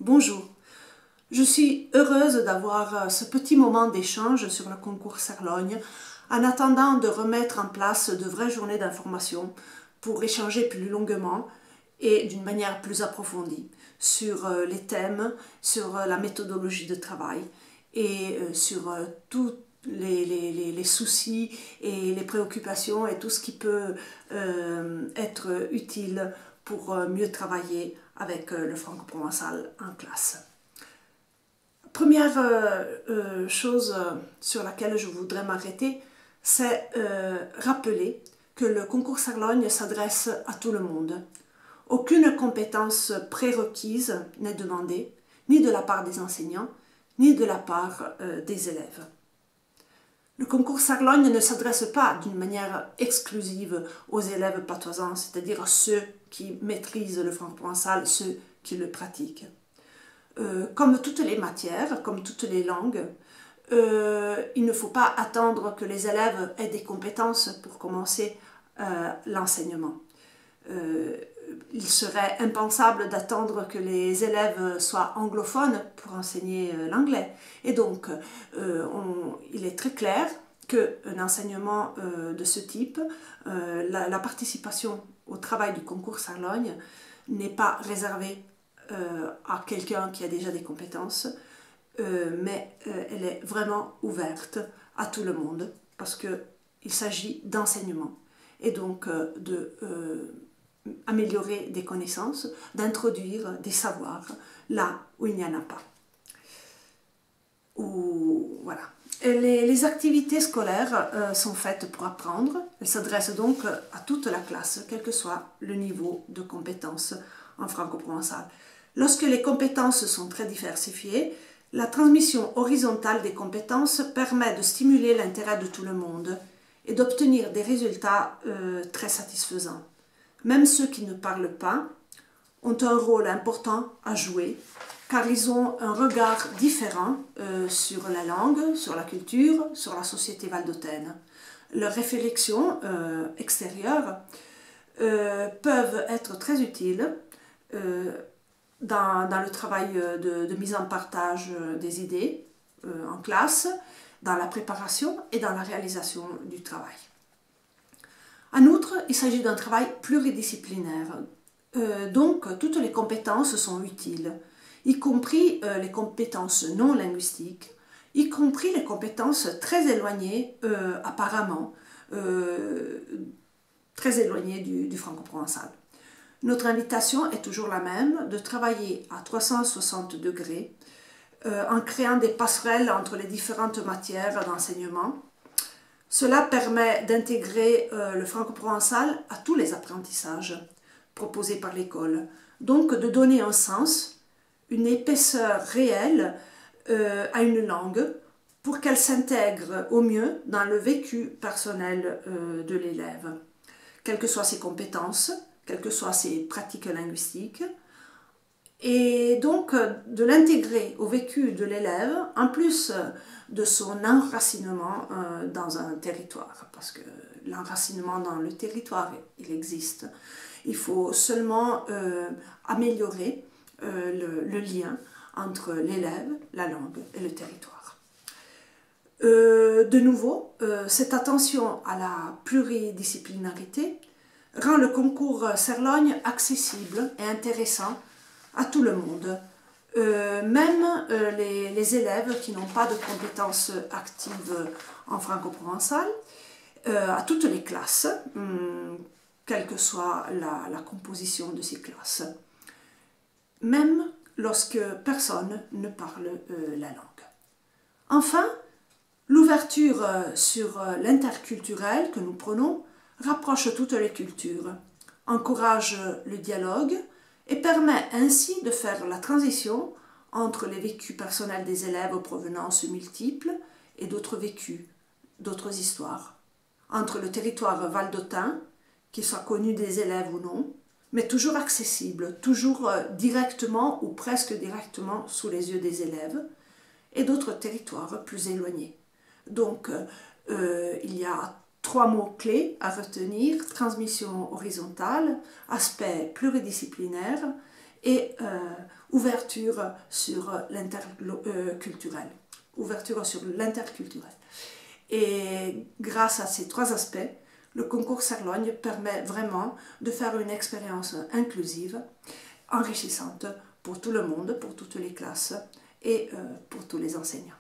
Bonjour, je suis heureuse d'avoir ce petit moment d'échange sur le concours Cerlogne en attendant de remettre en place de vraies journées d'information pour échanger plus longuement et d'une manière plus approfondie sur les thèmes, sur la méthodologie de travail et sur tous les soucis et les préoccupations et tout ce qui peut être utile pour mieux travailler avec le franco-provençal en classe. Première chose sur laquelle je voudrais m'arrêter, c'est rappeler que le concours Cerlogne s'adresse à tout le monde. Aucune compétence prérequise n'est demandée, ni de la part des enseignants, ni de la part des élèves. Le concours Cerlogne ne s'adresse pas d'une manière exclusive aux élèves patoisans, c'est-à-dire à ceux qui maîtrisent le franco-provençal, ceux qui le pratiquent. Comme toutes les matières, comme toutes les langues, il ne faut pas attendre que les élèves aient des compétences pour commencer l'enseignement. Il serait impensable d'attendre que les élèves soient anglophones pour enseigner l'anglais. Et donc, il est très clair qu'un enseignement de ce type, la participation au travail du concours Cerlogne n'est pas réservée à quelqu'un qui a déjà des compétences, mais elle est vraiment ouverte à tout le monde parce qu'il s'agit d'enseignement et donc améliorer des connaissances, d'introduire des savoirs là où il n'y en a pas. Voilà. Les activités scolaires sont faites pour apprendre. Elles s'adressent donc à toute la classe, quel que soit le niveau de compétence en franco-provençal. Lorsque les compétences sont très diversifiées, la transmission horizontale des compétences permet de stimuler l'intérêt de tout le monde et d'obtenir des résultats très satisfaisants. Même ceux qui ne parlent pas ont un rôle important à jouer car ils ont un regard différent sur la langue, sur la culture, sur la société valdôtaine. Leurs réflexions extérieures peuvent être très utiles dans le travail de mise en partage des idées en classe, dans la préparation et dans la réalisation du travail. En outre, il s'agit d'un travail pluridisciplinaire, donc toutes les compétences sont utiles, y compris les compétences non linguistiques, y compris les compétences très éloignées apparemment, très éloignées du franco-provençal. Notre invitation est toujours la même, de travailler à 360 degrés en créant des passerelles entre les différentes matières d'enseignement. Cela permet d'intégrer le franco-provençal à tous les apprentissages proposés par l'école, donc de donner un sens, une épaisseur réelle à une langue pour qu'elle s'intègre au mieux dans le vécu personnel de l'élève, quelles que soient ses compétences, quelles que soient ses pratiques linguistiques, et donc de l'intégrer au vécu de l'élève, en plus de son enracinement dans un territoire, parce que l'enracinement dans le territoire, il existe. Il faut seulement améliorer le lien entre l'élève, la langue et le territoire. De nouveau, cette attention à la pluridisciplinarité rend le concours Cerlogne accessible et intéressant à tout le monde, même les élèves qui n'ont pas de compétences actives en franco-provençal, à toutes les classes, quelle que soit la composition de ces classes, même lorsque personne ne parle la langue. Enfin, l'ouverture sur l'interculturel que nous prenons rapproche toutes les cultures, encourage le dialogue et permet ainsi de faire la transition entre les vécus personnels des élèves aux provenances multiples et d'autres vécus, d'autres histoires, entre le territoire valdôtain, qu'il soit connu des élèves ou non, mais toujours accessible, toujours directement ou presque directement sous les yeux des élèves, et d'autres territoires plus éloignés. Donc, il y a 3 mots-clés à retenir: transmission horizontale, aspect pluridisciplinaire et ouverture sur l'interculturel. Ouverture sur l'interculturel. Et grâce à ces trois aspects, le concours Cerlogne permet vraiment de faire une expérience inclusive, enrichissante pour tout le monde, pour toutes les classes et pour tous les enseignants.